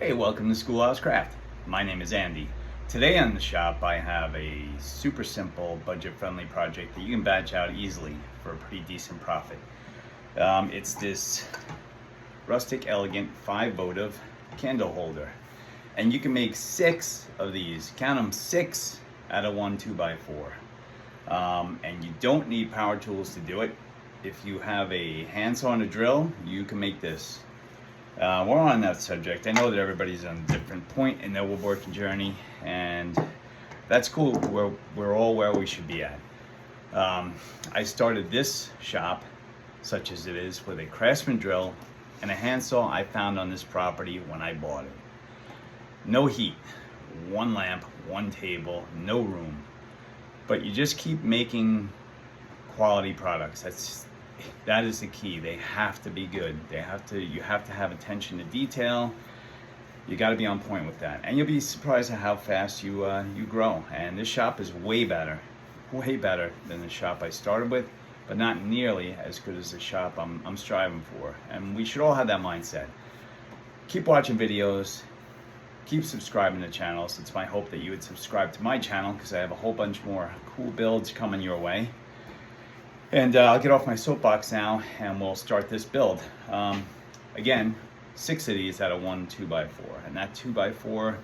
Hey, welcome to Schoolhouse Craft. My name is Andy. Today on the shop I have a super simple budget-friendly project that you can batch out easily for a pretty decent profit. It's this Rustic Elegant 5 Votive candle holder. And you can make 6 of these. Count them, 6 out of one 2x4. And you don't need power tools to do it. If you have a handsaw and a drill, you can make this. We're on that subject. I know that everybody's on a different point in their woodworking journey, and that's cool. We're all where we should be at. I started this shop, such as it is, with a Craftsman drill and a handsaw I found on this property when I bought it. No heat, one lamp, one table, no room. But you just keep making quality products. That is the key. They have to be good. You have to have attention to detail. You got to be on point with that, and you'll be surprised at how fast you grow. And this shop is way better than the shop I started with, but not nearly as good as the shop I'm striving for. And we should all have that mindset. Keep watching videos. Keep subscribing to channels. It's my hope that you would subscribe to my channel because I have a whole bunch more cool builds coming your way. And I'll get off my soapbox now and we'll start this build. Again, 6 of these out of one 2x4. And that 2x4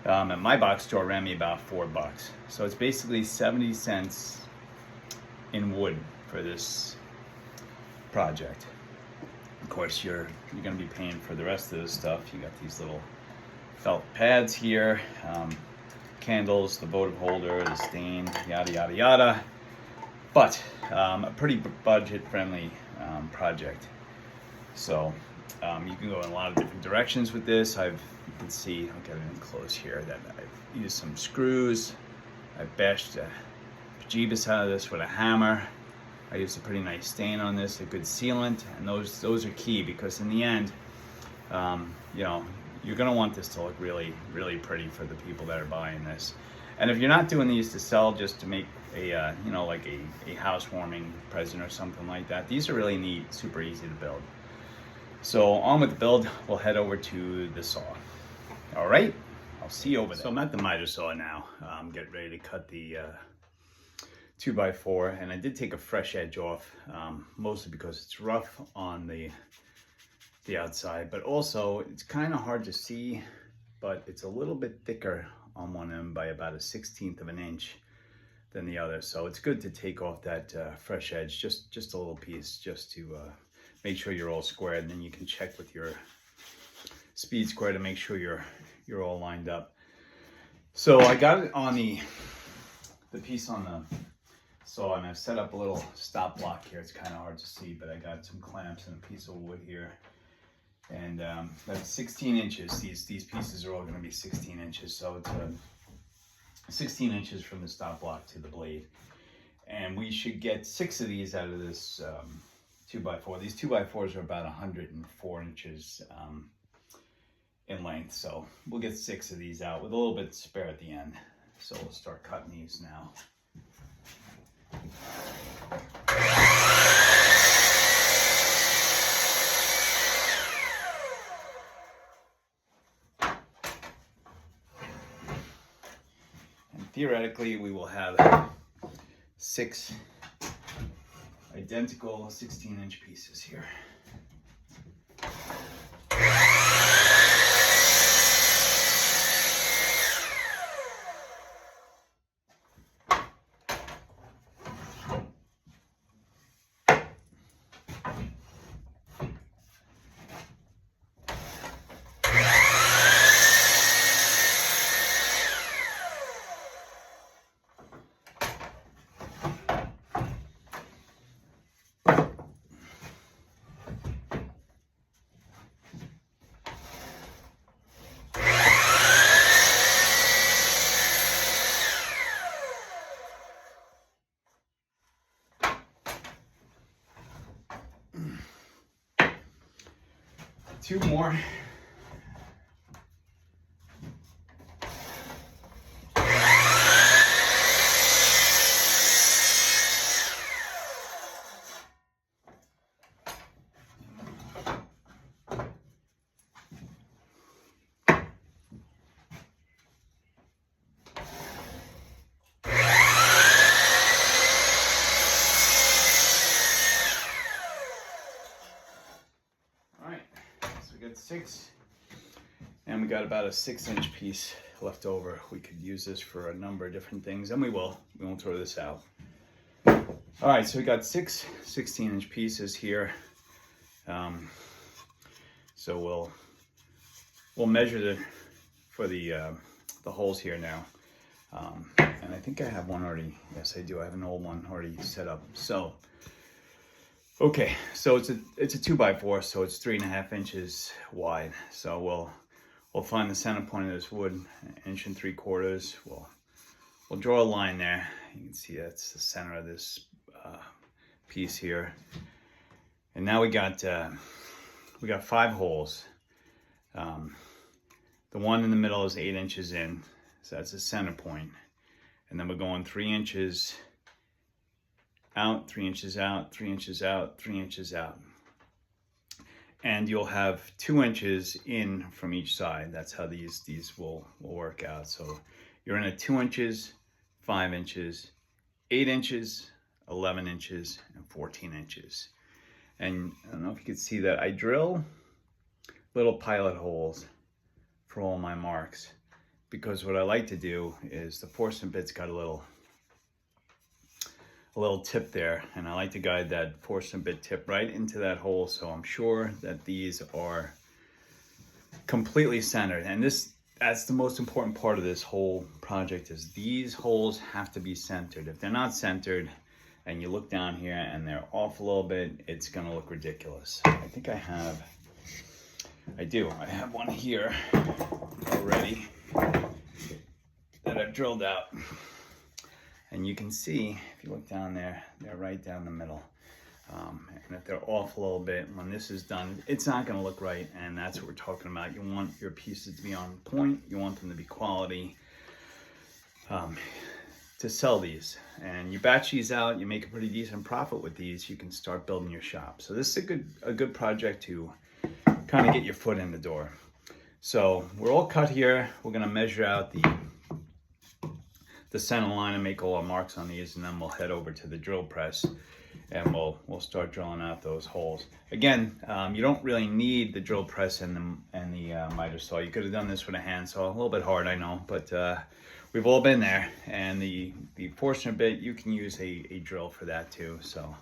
at my box store ran me about $4. So it's basically 70 cents in wood for this project. Of course, you're going to be paying for the rest of this stuff. You got these little felt pads here, candles, the votive holder, the stain, yada, yada, yada. But a pretty budget-friendly project. So you can go in a lot of different directions with this. You can see, I'll get it in close here, that I've used some screws. I bashed the bejeebus out of this with a hammer. I used a pretty nice stain on this, a good sealant, and those are key because in the end, you're gonna want this to look really, really pretty for the people that are buying this. And if you're not doing these to sell, just to make a, like a housewarming present or something like that, these are really neat, super easy to build. So on with the build, we'll head over to the saw. All right, I'll see you over there. So I'm at the miter saw now. I'm getting ready to cut the 2x4, and I did take a fresh edge off, mostly because it's rough on the outside, but also it's kind of hard to see, but it's a little bit thicker on one end by about 1/16 of an inch than the other. So it's good to take off that fresh edge, just a little piece, just to make sure you're all squared, and then you can check with your speed square to make sure you're all lined up. So I got it on the piece on the saw, and I've set up a little stop block here. It's kind of hard to see, but I got some clamps and a piece of wood here. And that's 16 inches. These pieces are all going to be 16 inches. So it's 16 inches from the stop block to the blade. And we should get 6 of these out of this 2x4. These 2x4s are about 104 inches in length. So we'll get 6 of these out with a little bit spare at the end. So we'll start cutting these now. Theoretically, we will have 6 identical 16-inch pieces here. Two more. piece. And we got about a 6-inch piece left over. We could use this for a number of different things, and we will. We won't throw this out. All right, so we got 6 16-inch pieces here. So we'll measure for the holes here now. And I think I have one already. Yes, I do. I have an old one already set up. So, okay, so it's a 2x4, so it's 3.5 inches wide. So we'll find the center point of this wood, 1 3/4. We'll draw a line there. You can see that's the center of this piece here. And now we got 5 holes. The one in the middle is 8 inches in, so that's the center point. And then we're going 3 inches out, 3 inches out, 3 inches out, 3 inches out. And you'll have 2 inches in from each side. That's how these will work out. So you're in at 2 inches, 5 inches, 8 inches, 11 inches, and 14 inches. And I don't know if you can see that. I drill little pilot holes for all my marks, because what I like to do is the forstner bit's got a little tip there, and I like to guide that forstner bit tip right into that hole, so I'm sure that these are completely centered. And that's the most important part of this whole project, is these holes have to be centered. If they're not centered and you look down here and they're off a little bit, it's gonna look ridiculous. I think I have one here already that I've drilled out. And you can see, if you look down there, they're right down the middle. And if they're off a little bit, when this is done, it's not gonna look right, and that's what we're talking about. You want your pieces to be on point, you want them to be quality, to sell these. And you batch these out, you make a pretty decent profit with these, you can start building your shop. So this is a good project to kind of get your foot in the door. So we're all cut here. We're gonna measure out the center line and make all our marks on these, and then we'll head over to the drill press and we'll start drilling out those holes. Again, you don't really need the drill press and the miter saw. You could have done this with a hand saw. A little bit hard, I know, but we've all been there. And the forstner bit, you can use a drill for that too. So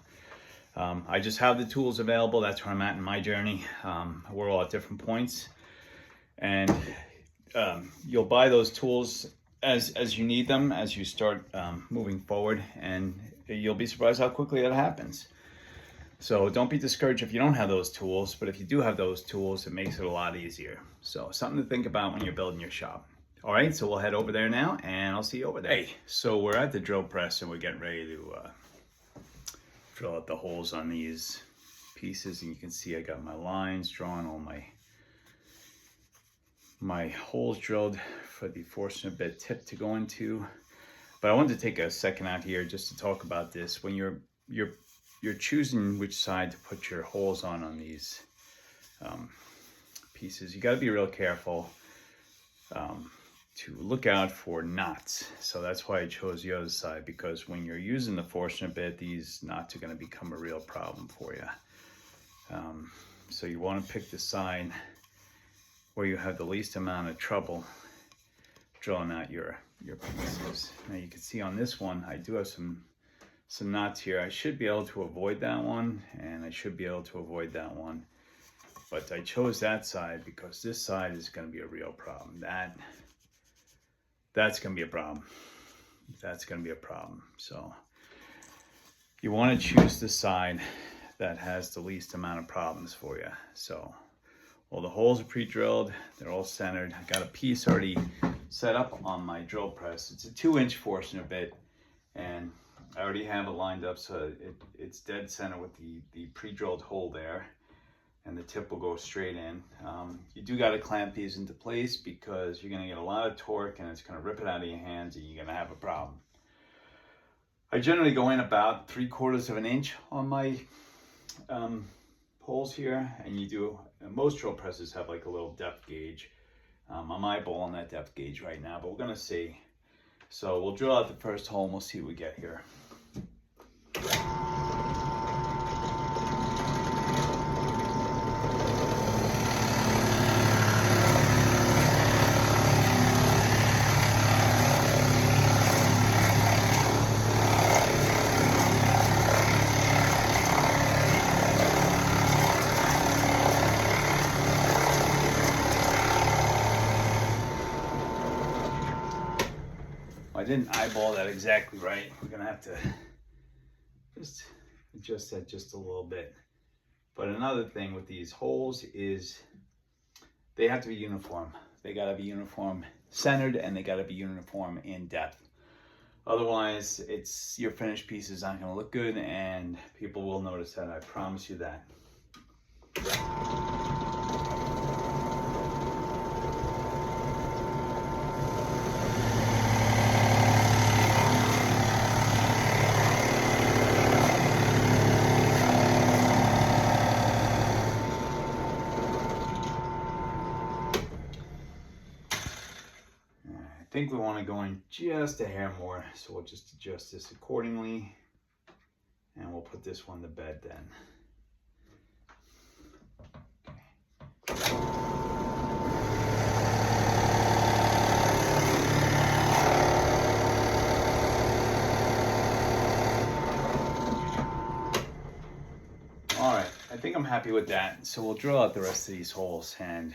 I just have the tools available. That's where I'm at in my journey. We're all at different points, and you'll buy those tools as you need them, as you start moving forward, and you'll be surprised how quickly that happens. So don't be discouraged if you don't have those tools, but if you do have those tools, it makes it a lot easier. So something to think about when you're building your shop. All right, so we'll head over there now, and I'll see you over there. Hey, so we're at the drill press, and we're getting ready to drill out the holes on these pieces, and you can see I got my lines drawn, all my holes drilled for the forstner bit tip to go into. But I wanted to take a second out here just to talk about this. When you're choosing which side to put your holes on these pieces, you got to be real careful to look out for knots. So that's why I chose the other side, because when you're using the forstner bit, these knots are going to become a real problem for you. So you want to pick the side where you have the least amount of trouble drilling out your pieces. Now you can see on this one, I do have some knots here. I should be able to avoid that one, and I should be able to avoid that one. But I chose that side because this side is going to be a real problem. That's going to be a problem. That's going to be a problem. So you want to choose the side that has the least amount of problems for you. So, well, the holes are pre-drilled. They're all centered. I got a piece already set up on my drill press. It's a 2-inch forstner bit, and I already have it lined up so it's dead center with the pre-drilled hole there, and the tip will go straight in. You do got to clamp these into place because you're going to get a lot of torque, and it's going to rip it out of your hands, and you're going to have a problem. I generally go in about 3/4 of an inch on my holes here, and most drill presses have like a little depth gauge. I'm eyeballing that depth gauge right now, but we're gonna see. So we'll drill out the first hole and we'll see what we get here. didn't eyeball that exactly right. We're gonna have to just adjust that just a little bit. But another thing with these holes is they have to be uniform. They gotta be uniform centered, and they gotta be uniform in depth. Otherwise, your finished piece is not gonna look good, and people will notice that, I promise you that. I think we want to go in just a hair more, so we'll just adjust this accordingly, and we'll put this one to bed then. All right, I think I'm happy with that. So we'll drill out the rest of these holes, and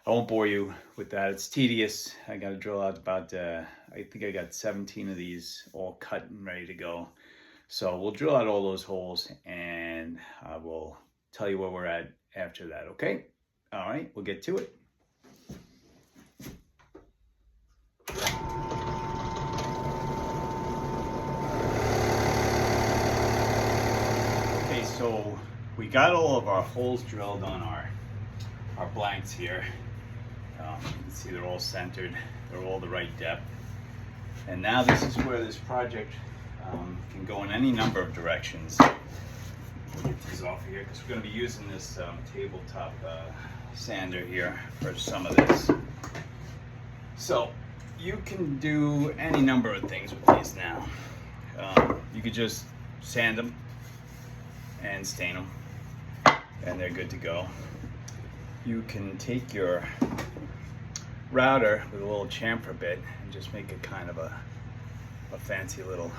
I won't bore you with that. It's tedious. I got to drill out about, I think I got 17 of these all cut and ready to go. So we'll drill out all those holes, and I will tell you where we're at after that, okay? All right, we'll get to it. Okay, so we got all of our holes drilled on our blanks here. You can see they're all centered, they're all the right depth. And now this is where this project can go in any number of directions. We'll get these off here because we're going to be using this tabletop sander here for some of this. So you can do any number of things with these now. You could just sand them and stain them, and they're good to go. You can take your router with a little chamfer bit and just make a kind of a fancy little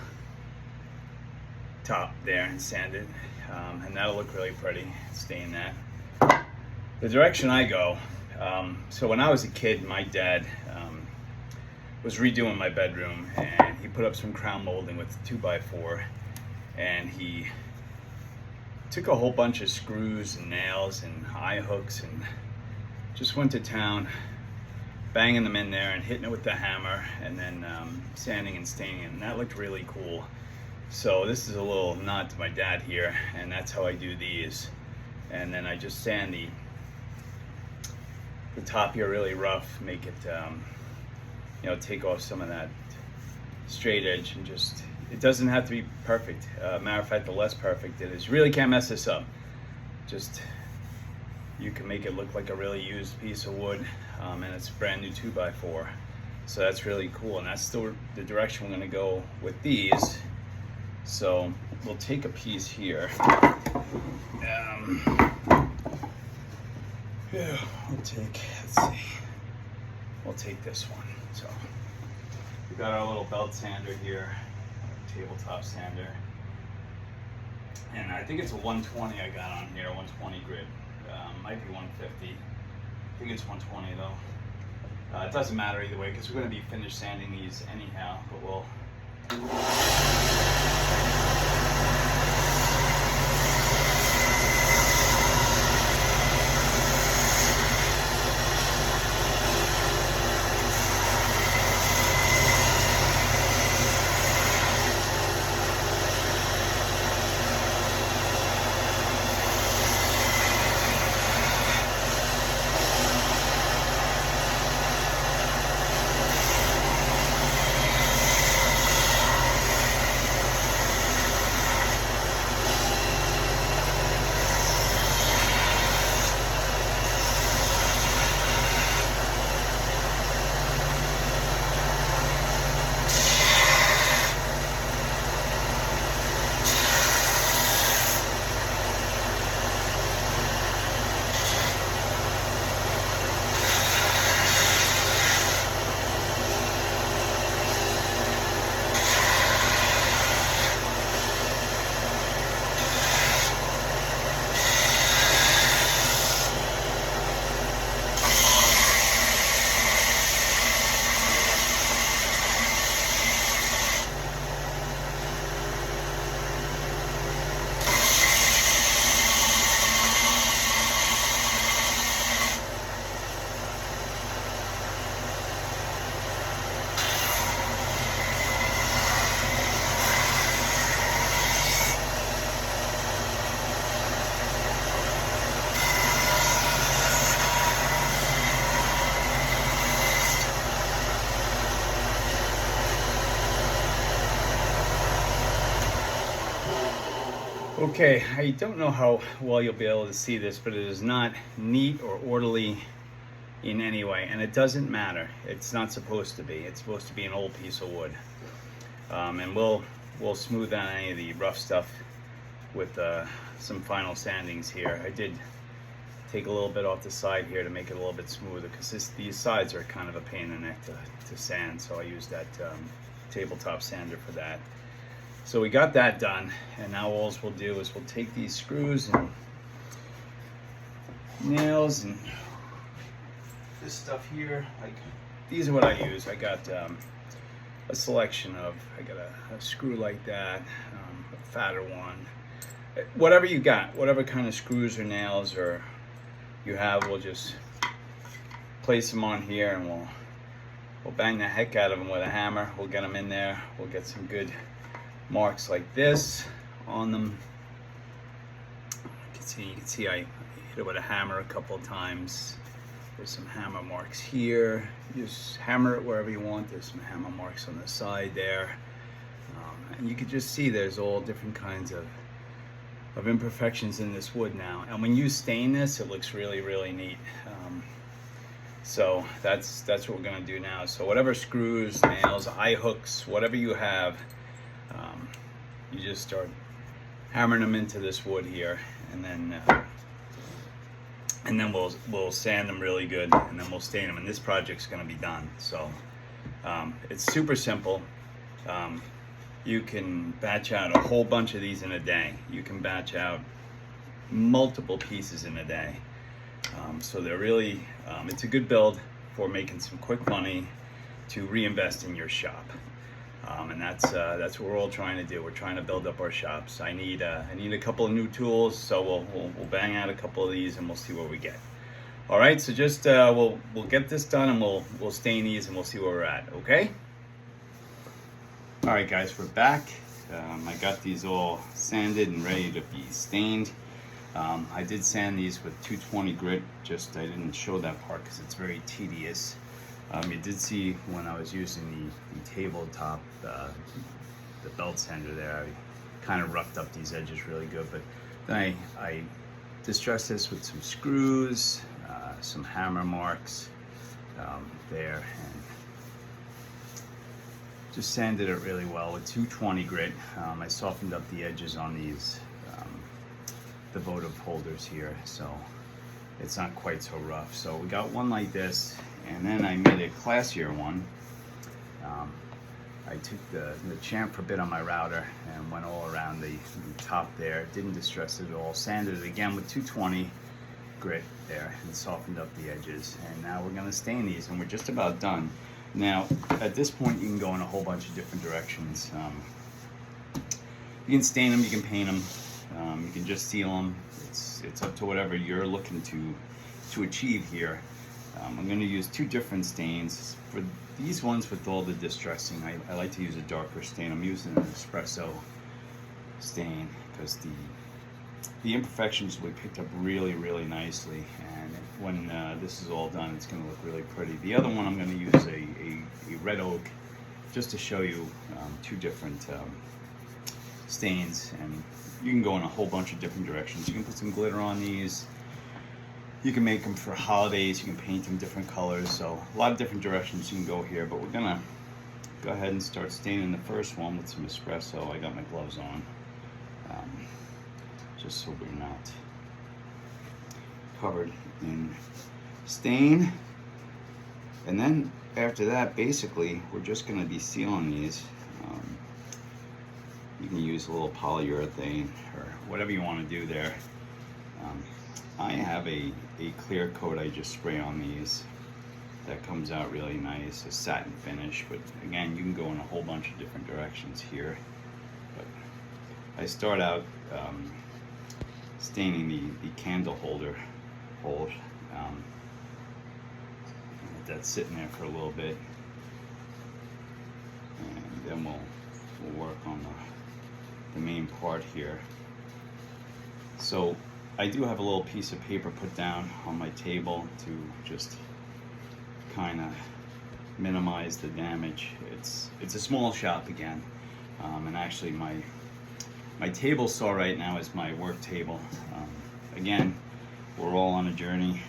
top there and sand it, and that'll look really pretty, stain that. The direction I go, so when I was a kid, my dad was redoing my bedroom, and he put up some crown molding with 2x4, and he took a whole bunch of screws and nails and eye hooks and just went to town banging them in there and hitting it with the hammer, and then sanding and staining it, and that looked really cool. So this is a little nod to my dad here, and that's how I do these. And then I just sand the top here really rough, make it take off some of that straight edge, and just, it doesn't have to be perfect. Matter of fact, the less perfect it is, you really can't mess this up. Just, you can make it look like a really used piece of wood, and it's a brand new 2x4. So that's really cool, and that's still the direction we're gonna go with these. So we'll take a piece here. We'll take this one. So we got our little belt sander here, tabletop sander. And I think it's a 120 I got on here, 120 grit. Might be 150. I think it's 120 though. It doesn't matter either way because we're going to be finished sanding these anyhow, but we'll... Okay, I don't know how well you'll be able to see this, but it is not neat or orderly in any way, and it doesn't matter. It's not supposed to be. It's supposed to be an old piece of wood, and we'll smooth out any of the rough stuff with some final sandings here. I did take a little bit off the side here to make it a little bit smoother, because these sides are kind of a pain in the neck to sand, so I used that tabletop sander for that. So we got that done, and now all we'll do is we'll take these screws and nails and this stuff here. Like, these are what I use. I got a selection of, I got a screw like that, a fatter one. Whatever you got, whatever kind of screws or nails or you have, we'll just place them on here, and we'll bang the heck out of them with a hammer. We'll get them in there. We'll get some good marks like this on them. You can see I hit it with a hammer a couple of times. There's some hammer marks here. You just hammer it wherever you want. There's some hammer marks on the side there. And you can just see there's all different kinds of imperfections in this wood now. And when you stain this, it looks really, really neat. So that's what we're gonna do now. So whatever screws, nails, eye hooks, whatever you have, you just start hammering them into this wood here, and then we'll sand them really good, and then we'll stain them, and this project's going to be done. So it's super simple. You can batch out a whole bunch of these in a day. You can batch out multiple pieces in a day. So they're really, it's a good build for making some quick money to reinvest in your shop. And that's what we're all trying to do. We're trying to build up our shops. I need a couple of new tools, so we'll bang out a couple of these, and we'll see what we get. All right, so just we'll get this done, and we'll stain these, and we'll see where we're at. Okay. All right, guys, we're back. I got these all sanded and ready to be stained. I did sand these with 220 grit. Just I didn't show that part because it's very tedious. You did see when I was using the tabletop, the belt sander there, I kind of roughed up these edges really good, but then I distressed this with some screws, some hammer marks there, and just sanded it really well with 220 grit. I softened up the edges on these, the Votive holders here, so it's not quite so rough. So we got one like this. And then I made a classier one. I took the chamfer bit on my router and went all around the top there. Didn't distress it at all. Sanded it again with 220 grit there and softened up the edges. And now we're gonna stain these, and we're just about done. Now, at this point, you can go in a whole bunch of different directions. You can stain them, you can paint them, you can just seal them. It's up to whatever you're looking to achieve here. I'm going to use two different stains. For these ones with all the distressing, I like to use a darker stain. I'm using an espresso stain because the imperfections will be picked up really, really nicely. And when this is all done, it's going to look really pretty. The other one, I'm going to use a red oak just to show you two different stains. And you can go in a whole bunch of different directions. You can put some glitter on these. You can make them for holidays, you can paint them different colors, so a lot of different directions you can go here, but we're gonna go ahead and start staining the first one with some espresso. I got my gloves on, just so we're not covered in stain. And then after that, basically, we're just gonna be sealing these. You can use a little polyurethane or whatever you wanna do there. I have a clear coat I just spray on these that comes out really nice, a satin finish, but again, you can go in a whole bunch of different directions here. But I start out staining the candle holder hole. Let that sitting there for a little bit, and then we'll work on the main part here. So I do have a little piece of paper put down on my table to just kind of minimize the damage. It's a small shop again, and actually my My table saw right now is my work table. Again, we're all on a journey.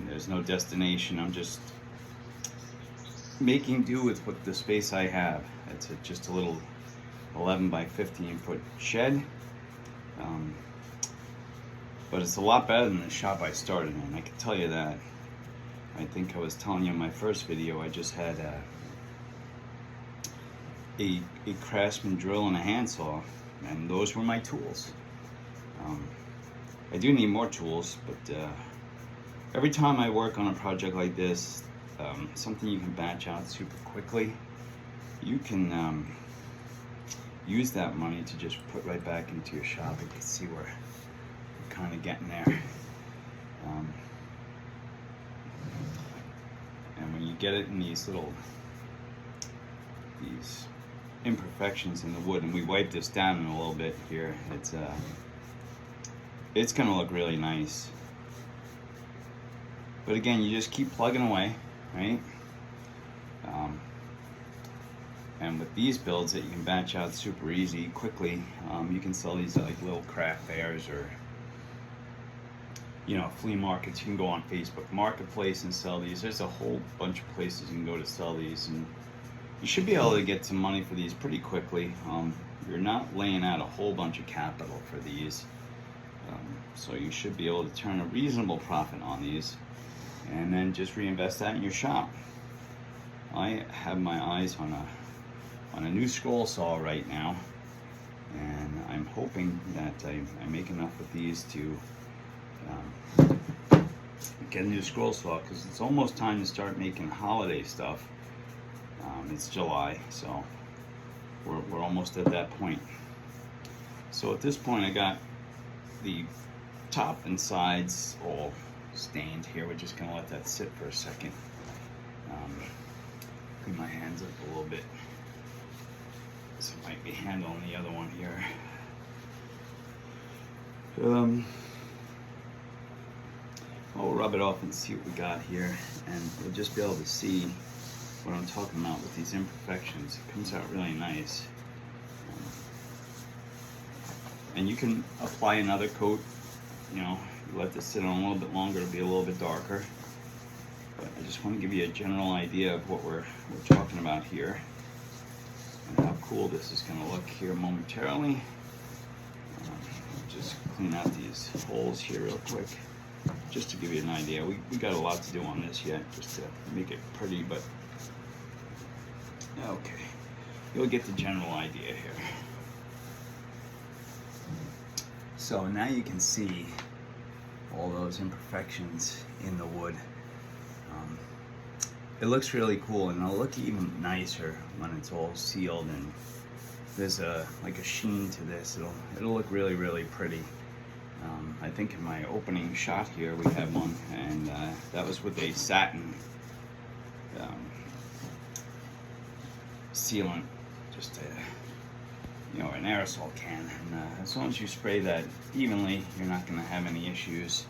There's no destination. I'm just making do with what the space I have. It's just a little 11 by 15 foot shed. But it's a lot better than the shop I started in, I can tell you that. I think I was telling you in my first video, I just had a Craftsman drill and a handsaw, and those were my tools. I do need more tools, but every time I work on a project like this, something you can batch out super quickly, you can use that money to just put right back into your shop. You can see we're kind of getting there. And when you get it in these imperfections in the wood, and we wipe this down in a little bit here, it's gonna look really nice. But again, you just keep plugging away, right? And with these builds that you can batch out super easy, quickly, you can sell these at like little craft fairs or, you know, flea markets. You can go on Facebook Marketplace and sell these. There's a whole bunch of places you can go to sell these, and you should be able to get some money for these pretty quickly. You're not laying out a whole bunch of capital for these, so you should be able to turn a reasonable profit on these and then just reinvest that in your shop. I have my eyes on a new scroll saw right now, and I'm hoping that I make enough of these to get a new scroll saw, because it's almost time to start making holiday stuff. It's July, so we're almost at that point. So at this point, I got the top and sides all stained here. We're just gonna let that sit for a second. Clean my hands up a little bit. So I might be handling the other one here. I'll rub it off and see what we got here, and we'll just be able to see what I'm talking about with these imperfections. It comes out really nice. And you can apply another coat, you know, you let this sit on a little bit longer, it'll be a little bit darker. But I just want to give you a general idea of what we're talking about here, and how cool this is going to look here momentarily. Just clean out these holes here real quick, just to give you an idea. We got a lot to do on this yet, just to make it pretty, but okay, you'll get the general idea here. So now you can see all those imperfections in the wood. It looks really cool, and it'll look even nicer when it's all sealed and there's like a sheen to this. It'll look really, really pretty. I think in my opening shot here we had one, and that was with a satin sealant, just you know, an aerosol can. And as long as you spray that evenly, you're not going to have any issues.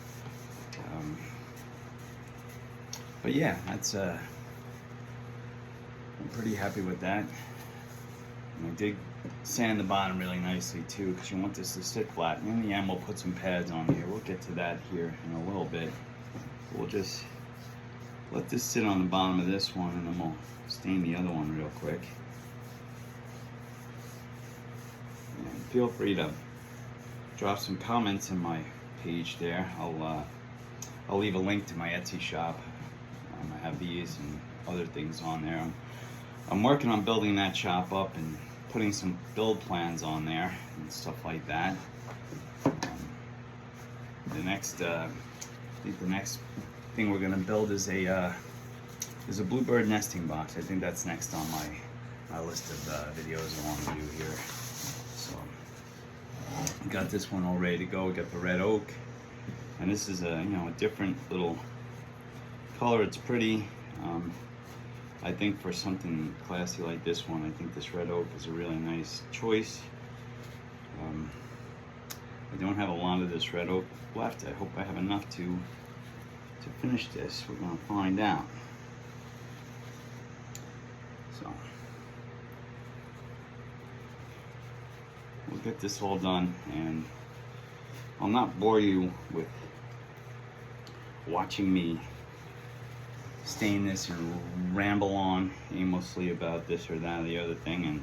But yeah, that's I'm pretty happy with that. And I did sand the bottom really nicely too, because you want this to sit flat. And in the end, we'll put some pads on here. We'll get to that here in a little bit. We'll just let this sit on the bottom of this one, and then we'll stain the other one real quick. And feel free to drop some comments in my page there. I'll leave a link to my Etsy shop. I have these and other things on there. I'm working on building that shop up and putting some build plans on there and stuff like that. The next, I think the next thing we're gonna build is a bluebird nesting box. I think that's next on my list of videos I want to do here. So we got this one all ready to go. We got the red oak, and this is a different little color. It's pretty. I think for something classy like this one, I think this red oak is a really nice choice. I don't have a lot of this red oak left. I hope I have enough to finish this. We're gonna find out. So we'll get this all done, and I'll not bore you with watching me stain this and ramble on aimlessly about this or that or the other thing, and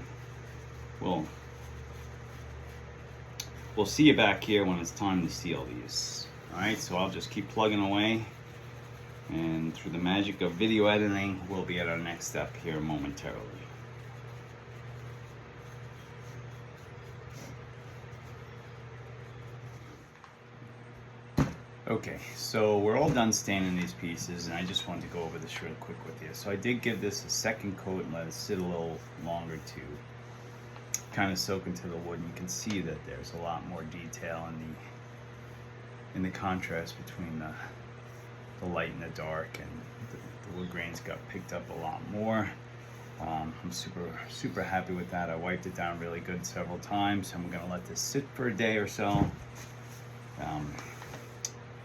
we'll see you back here when it's time to seal these. Alright, so I'll just keep plugging away, and through the magic of video editing, we'll be at our next step here momentarily. Okay, so we're all done staining these pieces, and I just wanted to go over this real quick with you. So I did give this a second coat and let it sit a little longer to kind of soak into the wood, and you can see that there's a lot more detail in the contrast between the light and the dark, and the wood grains got picked up a lot more. I'm super happy with that. I wiped it down really good several times, and we're gonna let this sit for a day or so.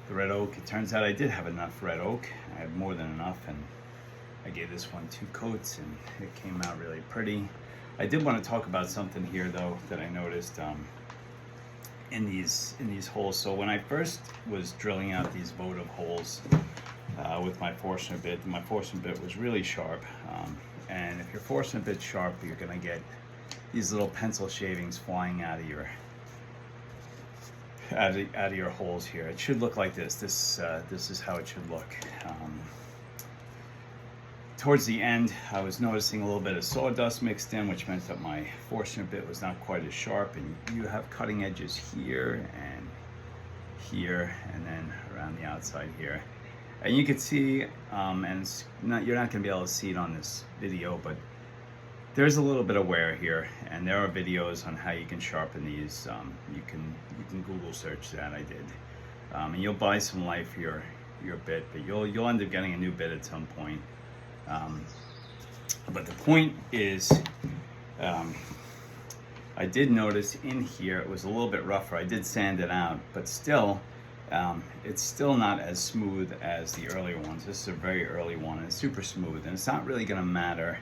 The red oak, it turns out I did have enough red oak. I had more than enough, and I gave this one 2 coats, and it came out really pretty. I did want to talk about something here though that I noticed in these holes. So when I first was drilling out these votive holes with my Forstner bit was really sharp, and if your Forstner bit's sharp, you're gonna get these little pencil shavings flying out of your holes here. It should look like this. This is how it should look. Towards the end, I was noticing a little bit of sawdust mixed in, which meant that my Forstner bit was not quite as sharp, and you have cutting edges here, and then around the outside here. And you can see, and you're not going to be able to see it on this video, but there's a little bit of wear here, and there are videos on how you can sharpen these. You can Google search that. I did, and you'll buy some life for your bit, but you'll end up getting a new bit at some point. But the point is, I did notice in here it was a little bit rougher. I did sand it out, but still, it's still not as smooth as the earlier ones. This is a very early one, and it's super smooth, and it's not really going to matter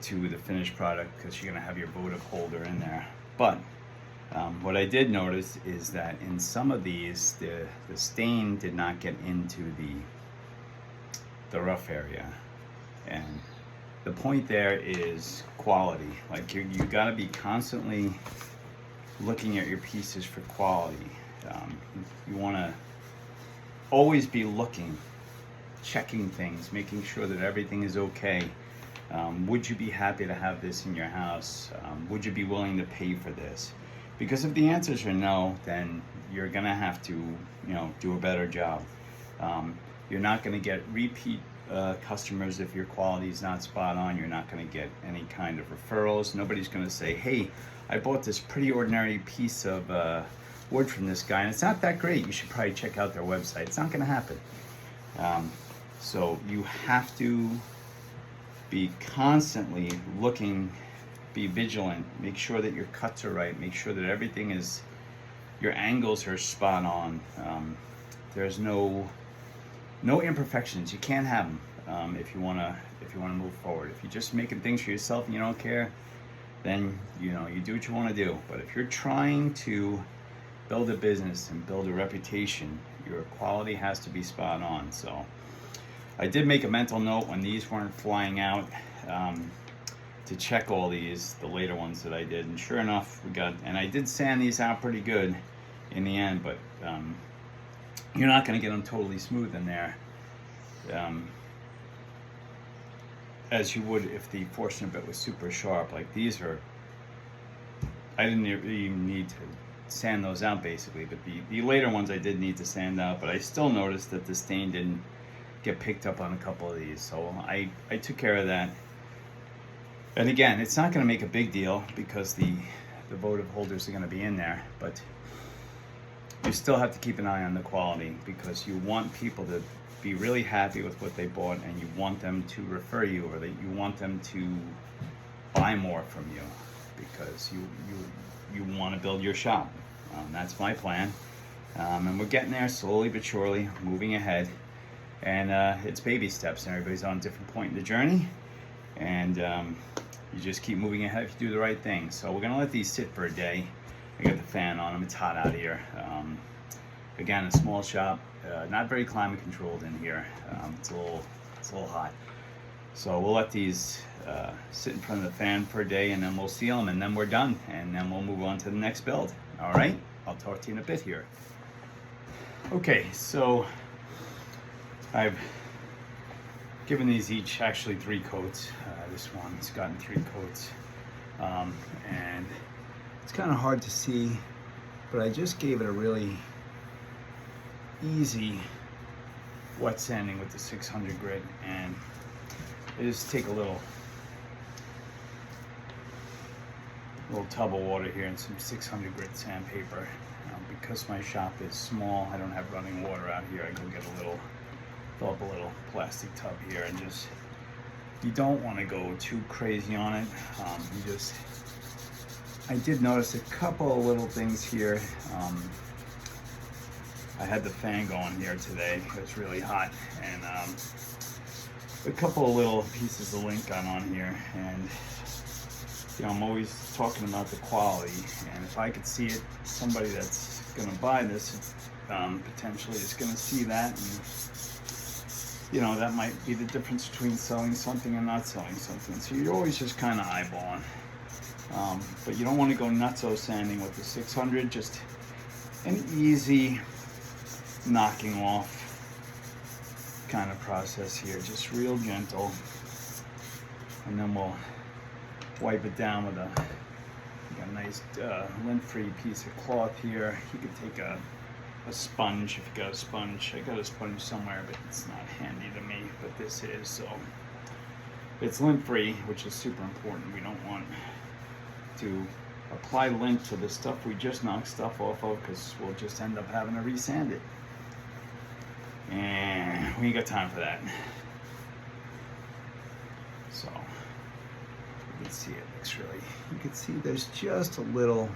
to the finished product because you're going to have your votive holder in there. But what I did notice is that in some of these, the stain did not get into the rough area. And the point there is quality. Like you got to be constantly looking at your pieces for quality. You want to always be looking, checking things, making sure that everything is okay. Would you be happy to have this in your house? Would you be willing to pay for this? Because if the answers are no, then you're gonna have to, do a better job. You're not gonna get repeat customers if your quality is not spot on. You're not gonna get any kind of referrals. Nobody's gonna say, hey, I bought this pretty ordinary piece of wood from this guy, and it's not that great. You should probably check out their website. It's not gonna happen. So you have to be constantly looking, be vigilant, make sure that your cuts are right, make sure that everything is, your angles are spot on. There's no imperfections. You can't have them if you wanna move forward. If you're just making things for yourself and you don't care, then you do what you want to do. But if you're trying to build a business and build a reputation, your quality has to be spot on. So I did make a mental note when these weren't flying out to check all these, the later ones that I did, and sure enough, and I did sand these out pretty good in the end, but you're not going to get them totally smooth in there as you would if the Forstner bit was super sharp. Like these are, I didn't even need to sand those out basically, but the later ones I did need to sand out, but I still noticed that the stain didn't get picked up on a couple of these, so I took care of that. And again, it's not going to make a big deal because the votive holders are going to be in there, but you still have to keep an eye on the quality because you want people to be really happy with what they bought, and you want them to refer you, or that you want them to buy more from you because you want to build your shop. That's my plan, and we're getting there slowly but surely, moving ahead. And it's baby steps, and everybody's on a different point in the journey, and you just keep moving ahead if you do the right thing. So we're gonna let these sit for a day. I got the fan on them. It's hot out here. Again, a small shop, not very climate controlled in here. It's a little hot. So we'll let these sit in front of the fan for a day, and then we'll seal them, and then we're done, and then we'll move on to the next build. All right, I'll talk to you in a bit here. Okay, so I've given these each actually 3 coats. This one's gotten 3 coats, and it's kind of hard to see, but I just gave it a really easy wet sanding with the 600 grit, and I just take a little tub of water here and some 600 grit sandpaper. Because my shop is small, I don't have running water out here. I go get fill up a little plastic tub here, and just, you don't want to go too crazy on it. I did notice a couple of little things here. I had the fan going here today. It was really hot, and a couple of little pieces of lint got on here, and I'm always talking about the quality, and if I could see it, somebody that's going to buy this potentially is going to see that, and that might be the difference between selling something and not selling something. So you're always just kind of eyeballing, but you don't want to go nutso sanding with the 600. Just an easy knocking off kind of process here, just real gentle, and then we'll wipe it down with a nice lint-free piece of cloth here. You could take a sponge if you got a sponge. I got a sponge somewhere, but it's not handy to me, but this is. So it's lint-free, which is super important. We don't want to apply lint to the stuff we just knocked stuff off of, because we'll just end up having to resand it, and we ain't got time for that. So you can see it looks really, you can see there's just a little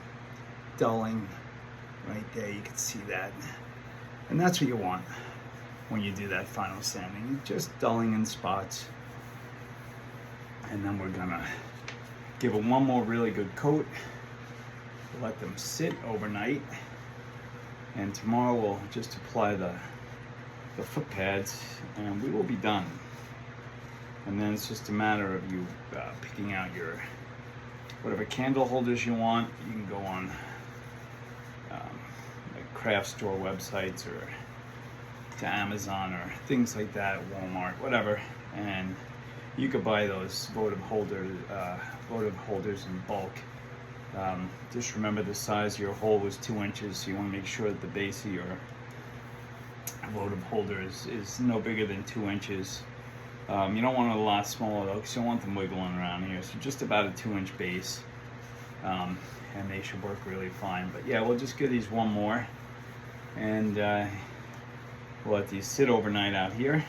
dulling right there. You can see that, and that's what you want when you do that final sanding, just dulling in spots. And then we're gonna give it one more really good coat, let them sit overnight, and tomorrow we'll just apply the foot pads, and we will be done. And then it's just a matter of you picking out your whatever candle holders you want. You can go on like craft store websites, or to Amazon, or things like that, Walmart, whatever, and you could buy those votive holders in bulk. Just remember the size of your hole is 2 inches, so you want to make sure that the base of your votive holder is no bigger than 2 inches. You don't want it a lot smaller though, because you don't want them wiggling around here. So just about a 2-inch base, and they should work really fine. But yeah, we'll just give these one more, and we'll let these sit overnight out here.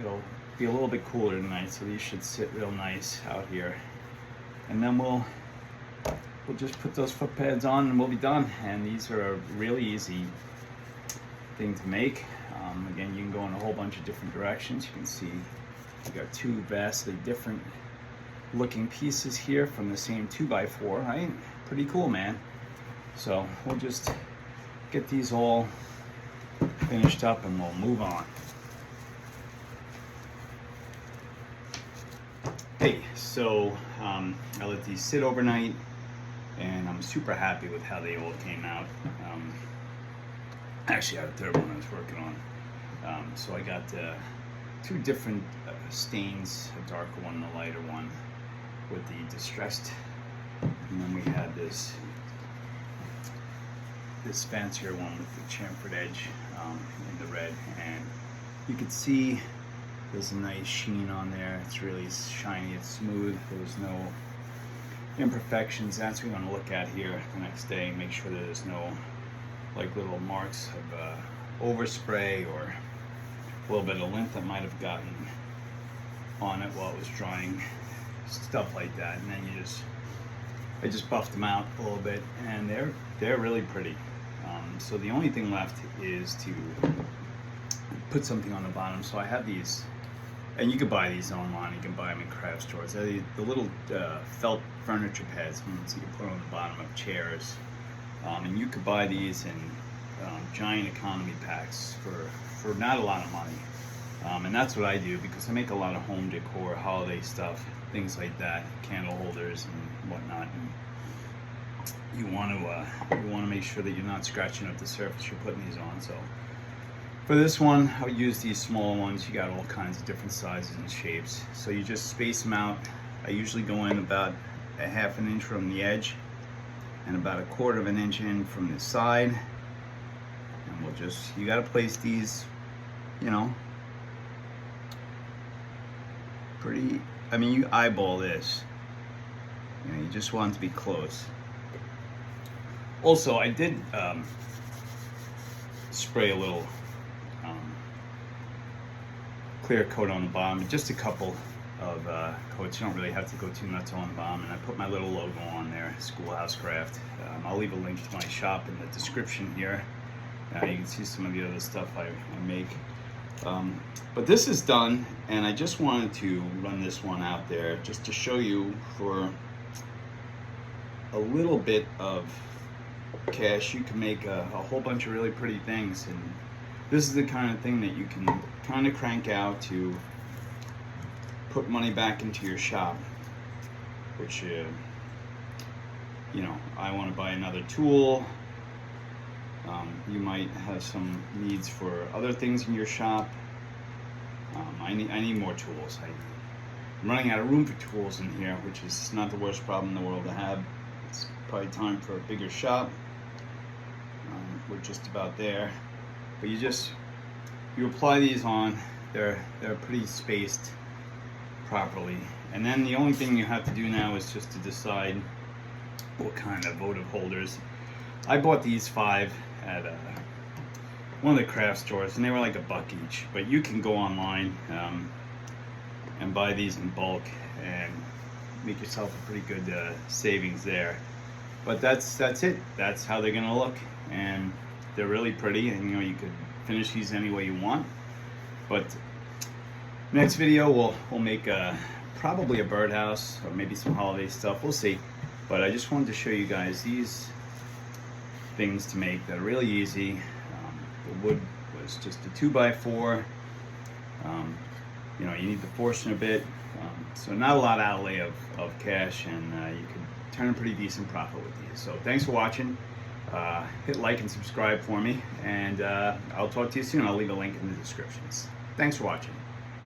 It'll be a little bit cooler tonight, so these should sit real nice out here. And then we'll just put those foot pads on, and we'll be done. And these are a really easy thing to make. Again, you can go in a whole bunch of different directions. You can see you got 2 vastly different looking pieces here from the same 2x4, right? Pretty cool, man. So we'll just get these all finished up, and we'll move on. Hey, so I let these sit overnight, and I'm super happy with how they all came out. Actually, I had a third one I was working on. So I got 2 different stains, a darker one and a lighter one, with the distressed, and then we had this fancier one with the chamfered edge in the red, and you can see there's a nice sheen on there. It's really shiny, it's smooth, there's no imperfections. That's what we want to look at here the next day, make sure that there's no like little marks of overspray or a little bit of lint that might have gotten on it while it was drying, stuff like that. And then I just buffed them out a little bit, and they're really pretty. So the only thing left is to put something on the bottom. So I have these, and you can buy these online, you can buy them in craft stores. The little felt furniture pads, so you can put on the bottom of chairs, And you could buy these in giant economy packs for not a lot of money. And that's what I do because I make a lot of home decor, holiday stuff, things like that, candle holders and whatnot. And you want to make sure that you're not scratching up the surface you're putting these on. So for this one, I'll use these smaller ones. You got all kinds of different sizes and shapes. So you just space them out. I usually go in about a ½ inch from the edge and about a ¼ inch in from the side. And we'll just, you got to place these, you know, pretty, I mean, you eyeball this. You know, you just want it to be close. Also, I did spray a little clear coat on the bottom, just a couple of coats. You don't really have to go too nuts on the bottom. And I put my little logo on there, Schoolhouse Craft. I'll leave a link to my shop in the description here. You can see some of the other stuff I make. But this is done, and I just wanted to run this one out there just to show you for a little bit of cash you can make a whole bunch of really pretty things. And this is the kind of thing that you can kind of crank out to put money back into your shop, which you know, I want to buy another tool. You might have some needs for other things in your shop. I need more tools. I'm running out of room for tools in here, which is not the worst problem in the world to have. It's probably time for a bigger shop. We're just about there. But you apply these on. They're pretty spaced properly. And then the only thing you have to do now is just to decide what kind of votive holders. I bought these 5 at one of the craft stores, and they were like $1 each. But you can go online and buy these in bulk and make yourself a pretty good savings there. But that's it. That's how they're gonna look, and they're really pretty. And you know, you could finish these any way you want. But next video we'll make probably a birdhouse or maybe some holiday stuff. We'll see. But I just wanted to show you guys these things to make that are really easy. The wood was just a 2x4. You know, you need to portion a bit, so not a lot of outlay of cash, and you can turn a pretty decent profit with these. So thanks for watching. Hit like and subscribe for me, and I'll talk to you soon. I'll leave a link in the descriptions. Thanks for watching.